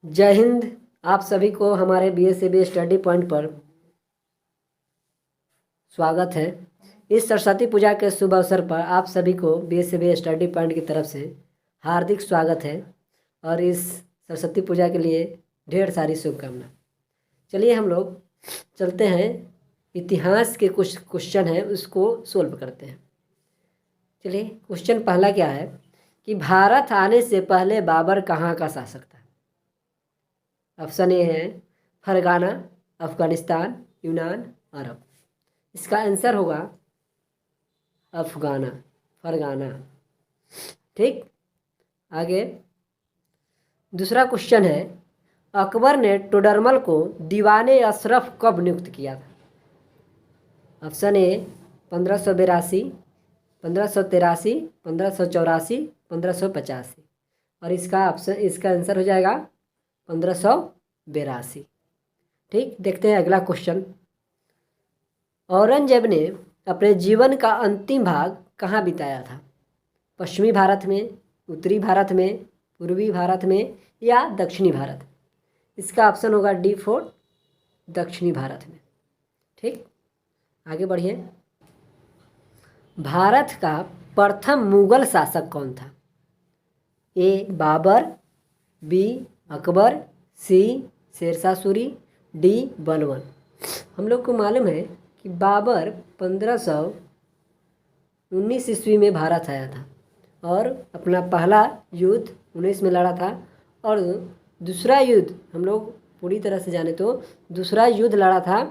जय हिंद। आप सभी को हमारे BSAB स्टडी पॉइंट पर स्वागत है। इस सरस्वती पूजा के शुभ अवसर पर आप सभी को BSAB स्टडी पॉइंट की तरफ से हार्दिक स्वागत है और इस सरस्वती पूजा के लिए ढेर सारी शुभकामनाएं। चलिए हम लोग चलते हैं, इतिहास के कुछ क्वेश्चन हैं उसको सोल्व करते हैं। चलिए, क्वेश्चन पहला क्या है कि भारत आने से पहले बाबर कहाँ का शासक था? ऑप्शन ए है फरगाना, अफगानिस्तान, यूनान, अरब। इसका आंसर होगा अफगाना, फरगाना। ठीक, आगे दूसरा क्वेश्चन है, अकबर ने टोडरमल को दीवाने अशरफ कब नियुक्त किया था? ऑप्शन ए 1582, 1583, 1584, 1585 और इसका आंसर हो जाएगा 1582। ठीक, देखते हैं अगला क्वेश्चन। औरंगजेब ने अपने जीवन का अंतिम भाग कहाँ बिताया था? पश्चिमी भारत में, उत्तरी भारत में, पूर्वी भारत में या दक्षिणी भारत? इसका ऑप्शन होगा D4, दक्षिणी भारत में। ठीक, आगे बढ़िए। भारत का प्रथम मुगल शासक कौन था? ए बाबर, बी अकबर, सी शेरशाह सूरी, डी बलबन। हम लोग को मालूम है कि बाबर 1519 ईस्वी में भारत आया था और अपना पहला युद्ध 19 में लड़ा था और दूसरा युद्ध हम लोग पूरी तरह से जाने तो दूसरा युद्ध लड़ा था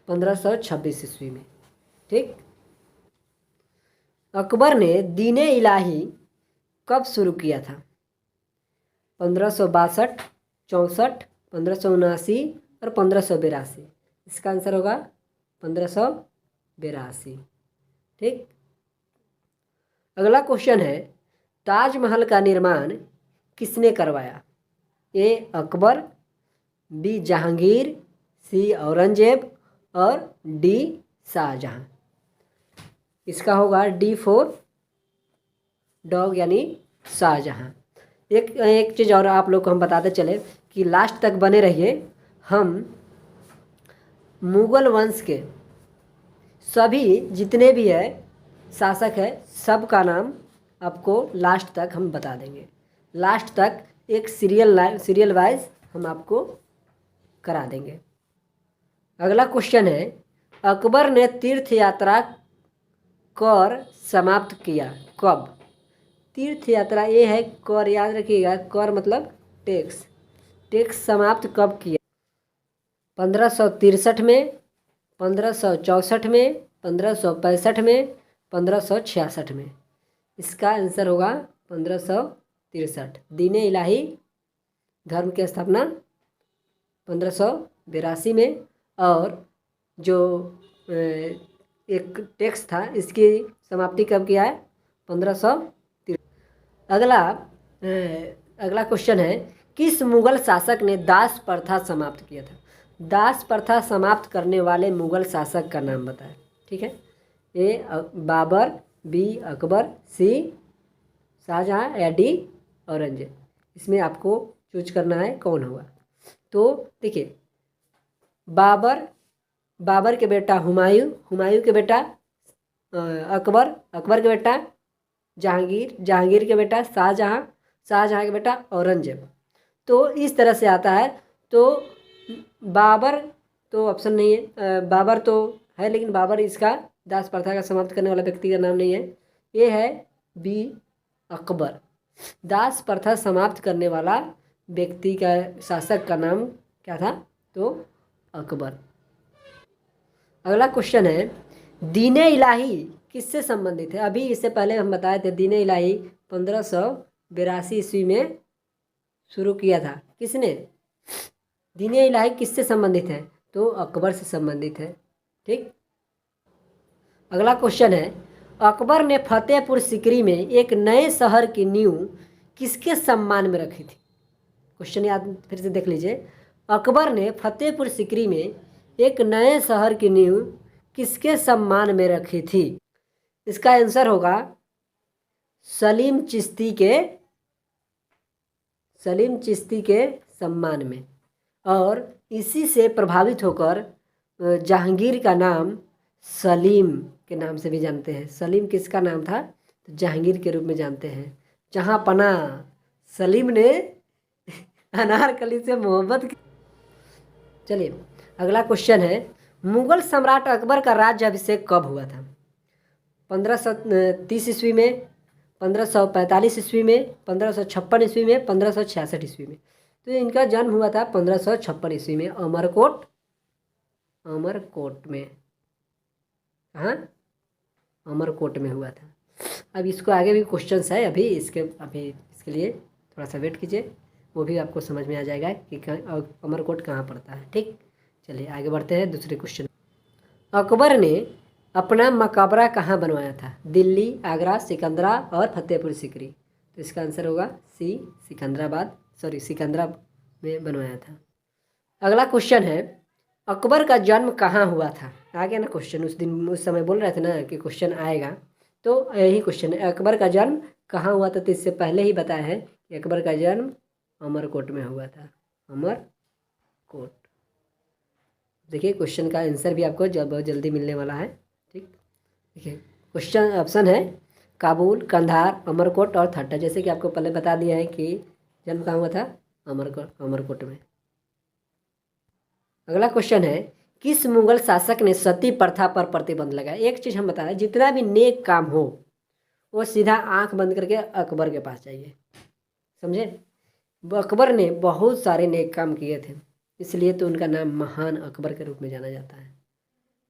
1526 ईस्वी में। ठीक, अकबर ने दीने इलाही कब शुरू किया था? 1562, 64, 1579 और 1582। इसका आंसर होगा 1582। ठीक, अगला क्वेश्चन है, ताजमहल का निर्माण किसने करवाया? ए अकबर, बी जहांगीर, सी औरंगजेब और डी शाहजहां। इसका होगा D4, डॉग यानी शाहजहां। एक चीज़ और आप लोग को हम बताते चले कि लास्ट तक बने रहिए। हम मुगल वंश के सभी जितने भी है शासक है सब का नाम आपको लास्ट तक हम बता देंगे। लास्ट तक एक सीरियल वाइज हम आपको करा देंगे। अगला क्वेश्चन है, अकबर ने तीर्थ यात्रा कर समाप्त किया कब? तीर्थ यात्रा ये है कर, याद रखिएगा, कर मतलब टैक्स समाप्त कब किया? 1563 में, 1564 में, 1565 में, 1566 में। इसका आंसर होगा 1563। दीने इलाही धर्म की स्थापना 1582 में और जो एक टैक्स था इसकी समाप्ति कब किया है? 1563। अगला क्वेश्चन है, किस मुगल शासक ने दास प्रथा समाप्त किया था? दास प्रथा समाप्त करने वाले मुगल शासक का नाम बताएं। ठीक है, ए बाबर, बी अकबर, सी शाहजहां या डी औरंगजेब। इसमें आपको चूज करना है कौन होगा। तो देखिए, बाबर के बेटा हुमायूं के बेटा अकबर के बेटा जहांगीर के बेटा शाहजहां के बेटा औरंगजेब। तो इस तरह से आता है। तो बाबर तो ऑप्शन नहीं है, बाबर तो है लेकिन बाबर इसका दास प्रथा का समाप्त करने वाला व्यक्ति का नाम नहीं है। ये है बी अकबर। दास प्रथा समाप्त करने वाला व्यक्ति का शासक का नाम क्या था? तो अकबर। अगला क्वेश्चन है, दीने इलाही किससे संबंधित है? अभी इससे पहले हम बताए थे दीने इलाही 1582 ईस्वी में शुरू किया था। किसने? दीने इलाही किससे संबंधित है? तो अकबर से संबंधित है। ठीक, अगला क्वेश्चन है, अकबर ने फतेहपुर सीकरी में एक नए शहर की नींव किसके सम्मान में रखी थी? क्वेश्चन याद फिर से देख लीजिए। अकबर ने फतेहपुर सीकरी में एक नए शहर की नींव किसके सम्मान में रखी थी? इसका आंसर होगा सलीम चिश्ती के सलीम चिश्ती के सम्मान में। और इसी से प्रभावित होकर जहांगीर का नाम सलीम के नाम से भी जानते हैं। सलीम किसका नाम था? तो जहांगीर के रूप में जानते हैं। जहां पना सलीम ने अनारकली से मोहब्बत की। चलिए अगला क्वेश्चन है, मुगल सम्राट अकबर का राज्याभिषेक कब हुआ था? 1530 ईस्वी में, 1545 ईस्वी में, 1556 ईस्वी में, 1566 ईस्वी में। तो इनका जन्म हुआ था 1556 ईस्वी में अमरकोट में। हाँ, अमरकोट में हुआ था। अब इसको आगे भी क्वेश्चंस है, अभी इसके लिए थोड़ा सा वेट कीजिए, वो भी आपको समझ में आ जाएगा कि अमरकोट कहाँ पड़ता है। ठीक, चलिए आगे बढ़ते हैं दूसरे क्वेश्चन। अकबर ने अपना मकबरा कहाँ बनवाया था? दिल्ली, आगरा, सिकंदरा और फतेहपुर सीकरी। तो इसका आंसर होगा सी, सिकंदरा में बनवाया था। अगला क्वेश्चन है, अकबर का जन्म कहाँ हुआ था? आ गया ना क्वेश्चन, उस समय बोल रहे थे ना कि क्वेश्चन आएगा, तो यही क्वेश्चन है, अकबर का जन्म कहाँ हुआ था? तो इससे पहले ही बताया है कि अकबर का जन्म अमरकोट में हुआ था। अमरकोट। देखिए क्वेश्चन का आंसर भी आपको बहुत जल्दी मिलने वाला है। ठीक, देखिए क्वेश्चन ऑप्शन है काबुल, कंधार, अमरकोट और थट्टा। जैसे कि आपको पहले बता दिया है कि जन्म कहाँ हुआ था? अमरकोट में। अगला क्वेश्चन है, किस मुगल शासक ने सती प्रथा पर प्रतिबंध लगाया? एक चीज़ हम बता रहे हैं, जितना भी नेक काम हो वो सीधा आंख बंद करके अकबर के पास जाइए। समझे? अकबर ने बहुत सारे नेक काम किए थे, इसलिए तो उनका नाम महान अकबर के रूप में जाना जाता है।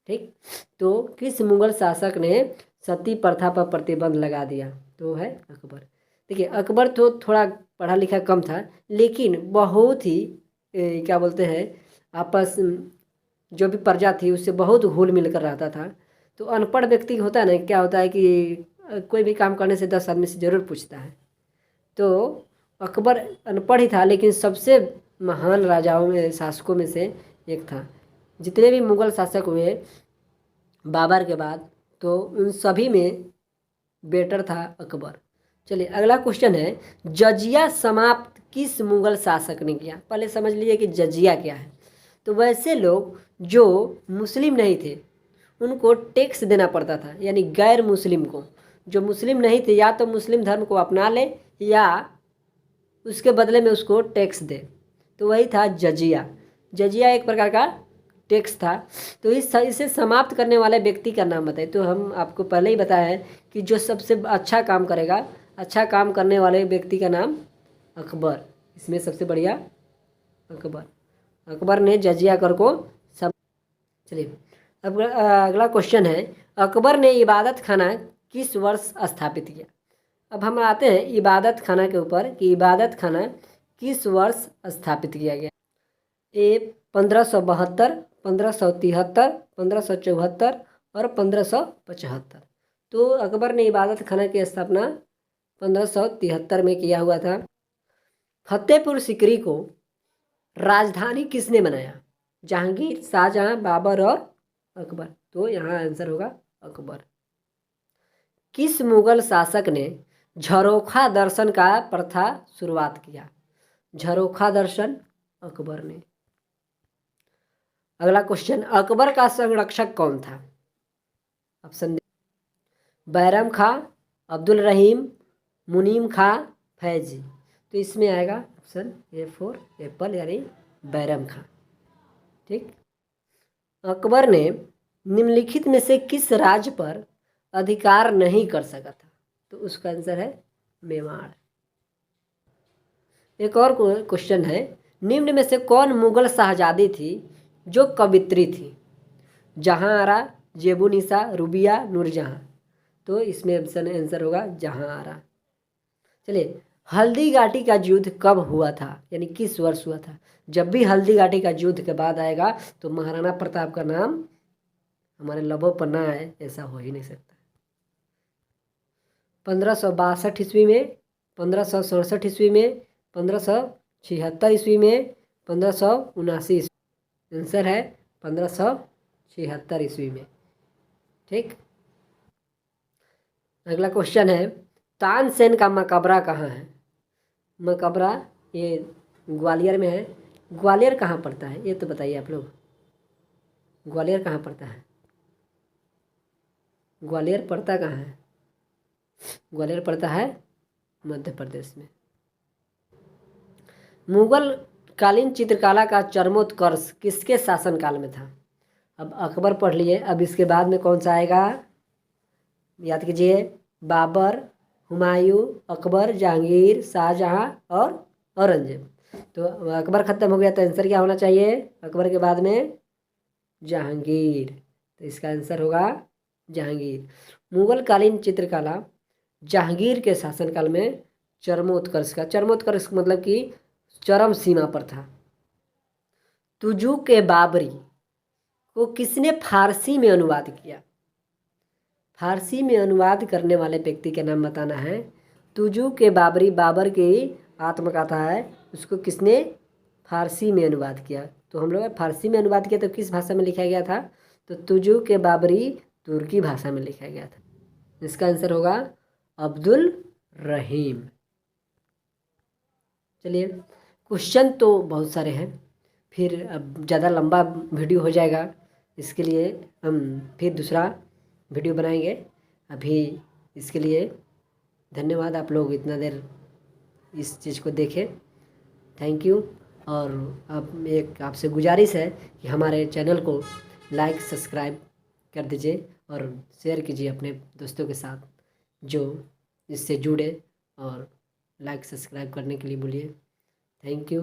ठीक, तो किस मुगल शासक ने सती प्रथा पर प्रतिबंध लगा दिया? तो है अकबर। देखिए अकबर तो थोड़ा पढ़ा लिखा कम था, लेकिन बहुत ही क्या बोलते हैं, आपस जो भी प्रजा थी उससे बहुत घुल मिल कर रहता था। तो अनपढ़ व्यक्ति होता है ना, क्या होता है कि कोई भी काम करने से 10 आदमी से ज़रूर पूछता है। तो अकबर अनपढ़ ही था, लेकिन सबसे महान राजाओं में, शासकों में से एक था। जितने भी मुगल शासक हुए बाबर के बाद, तो उन सभी में बेटर था अकबर। चलिए अगला क्वेश्चन है, जजिया समाप्त किस मुगल शासक ने किया? पहले समझ लीजिए कि जजिया क्या है। तो वैसे लोग जो मुस्लिम नहीं थे उनको टैक्स देना पड़ता था, यानी गैर मुस्लिम को। जो मुस्लिम नहीं थे या तो मुस्लिम धर्म को अपना ले या उसके बदले में उसको टैक्स दे। तो वही था जजिया। जजिया एक प्रकार का टैक्स था। तो इसे समाप्त करने वाले व्यक्ति का नाम बताइए। तो हम आपको पहले ही बताया है कि जो सबसे अच्छा काम करेगा, अच्छा काम करने वाले व्यक्ति का नाम अकबर। इसमें सबसे बढ़िया अकबर ने जजिया कर को सब। चलिए अब अगला क्वेश्चन है, अकबर ने इबादत खाना किस वर्ष स्थापित किया? अब हम आते हैं इबादत खाना के ऊपर कि इबादत खाना किस वर्ष स्थापित किया गया। ए 1572, 1573, 1574 और 1575। तो अकबर ने इबादत खाना की स्थापना 1573 में किया हुआ था। फतेहपुर सीकरी को राजधानी किसने बनाया? जहांगीर, शाहजहां, बाबर और अकबर। तो यहाँ आंसर होगा अकबर। किस मुगल शासक ने झरोखा दर्शन का प्रथा शुरुआत किया? झरोखा दर्शन अकबर ने। अगला क्वेश्चन, अकबर का संरक्षक कौन था? ऑप्शन, बैरम खां, अब्दुल रहीम, मुनीम खां, फैजी। तो इसमें आएगा ऑप्शन A4 एप्पल, यानी बैरम खां। ठीक, अकबर ने निम्नलिखित में से किस राज्य पर अधिकार नहीं कर सका था? तो उसका आंसर है मेवाड़। एक और क्वेश्चन है, निम्न में से कौन मुगल शहजादी थी जो कवित्री थी? जहांआरा, जेबुनिसा, रुबिया, नूरजहां। तो इसमें ऑप्शन आंसर होगा जहांआरा। चलिए, हल्दी घाटी का युद्ध कब हुआ था, यानी किस वर्ष हुआ था? जब भी हल्दी घाटी का युद्ध के बाद आएगा तो महाराणा प्रताप का नाम हमारे लबों पर ना आए, ऐसा हो ही नहीं सकता। 1562 ईस्वी में, 1567 ईस्वी में, 1576 ईस्वी में, 1579 ईस्वी। आंसर है 1576 ईस्वी में। ठीक, अगला क्वेश्चन है, तानसेन का मकबरा कहाँ है? मकबरा ये ग्वालियर में है। ग्वालियर कहाँ पड़ता है ये तो बताइए आप लोग, ग्वालियर कहाँ पड़ता है? ग्वालियर पड़ता कहाँ है? ग्वालियर पड़ता है मध्य प्रदेश में। मुगल कालीन चित्रकला का चरमोत्कर्ष किसके शासनकाल में था? अब अकबर पढ़ लिए, अब इसके बाद में कौन सा आएगा याद कीजिए। बाबर, हुमायूं, अकबर, जहांगीर, शाहजहां और औरंगजेब। तो अकबर ख़त्म हो गया तो आंसर क्या होना चाहिए? अकबर के बाद में जहांगीर, तो इसका आंसर होगा जहांगीर। मुगल कालीन चित्रकला जहांगीर के शासनकाल में चरमोत्कर्ष का, चरमोत्कर्ष मतलब कि चरम सीमा पर था। तुजू के बाबरी को किसने फारसी में अनुवाद किया? फारसी में अनुवाद करने वाले व्यक्ति के नाम बताना है। तुजू के बाबरी, बाबर की आत्मकथा है, उसको किसने फारसी में अनुवाद किया? तो हम लोग फारसी में अनुवाद किया तो किस भाषा में लिखा गया था? तो तुजू के बाबरी तुर्की भाषा में लिखा गया था। इसका आंसर होगा अब्दुल रहीम। चलिए, क्वेश्चन तो बहुत सारे हैं, फिर अब ज़्यादा लंबा वीडियो हो जाएगा, इसके लिए हम फिर दूसरा वीडियो बनाएंगे। अभी इसके लिए धन्यवाद, आप लोग इतना देर इस चीज़ को देखें, थैंक यू। और अब एक आपसे गुजारिश है कि हमारे चैनल को लाइक सब्सक्राइब कर दीजिए और शेयर कीजिए अपने दोस्तों के साथ जो इससे जुड़े, और लाइक सब्सक्राइब करने के लिए बोलिए। Thank you.